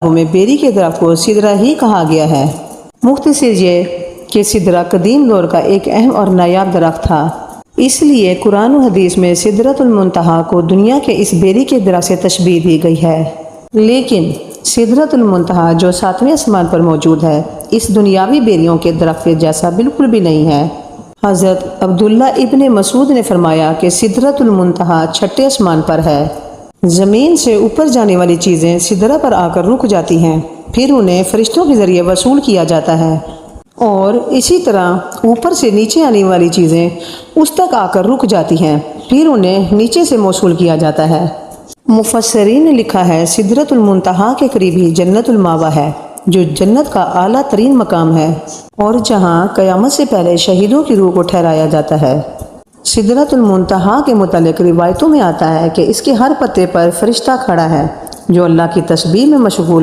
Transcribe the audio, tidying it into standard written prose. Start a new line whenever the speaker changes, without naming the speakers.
میں بیری کے درخت کو سدرہ ہی کہا گیا ہے۔ مختصر یہ کہ سدرہ قدیم دور کا ایک اہم اور نایاب درخت تھا، اس لیے قرآن و حدیث میں سدرۃ المنتہا کو دنیا کے اس بیری کے درخت سے تشبیہ دی گئی ہے۔ لیکن سدرۃ المنتہا جو 7ویں آسمان پر موجود ہے، اس دنیاوی بیریوں کے درخت کے جیسا بالکل بھی نہیں ہے۔ حضرت عبداللہ ابن مسعود نے فرمایا کہ سدرۃ المنتہا 6 آسمان پر ہے۔ زمین سے اوپر جانے والی چیزیں سدرہ پر آ کر رک جاتی ہیں، پھر انہیں فرشتوں کے ذریعے وصول کیا جاتا ہے، اور اسی طرح اوپر سے نیچے آنے والی چیزیں اس تک آ کر رک جاتی ہیں، پھر انہیں نیچے سے موصول کیا جاتا ہے۔ مفسرین نے لکھا ہے سدرۃ المنتہا کے قریب ہی جنت المأویٰ ہے، جو جنت کا اعلیٰ ترین مقام ہے اور جہاں قیامت سے پہلے شہیدوں کی روح کو ٹھہرایا جاتا ہے۔ سدرۃ المنتہا کے متعلق روایتوں میں آتا ہے کہ اس کے ہر پتے پر فرشتہ کھڑا ہے جو اللہ کی تسبیح میں مشغول ہے۔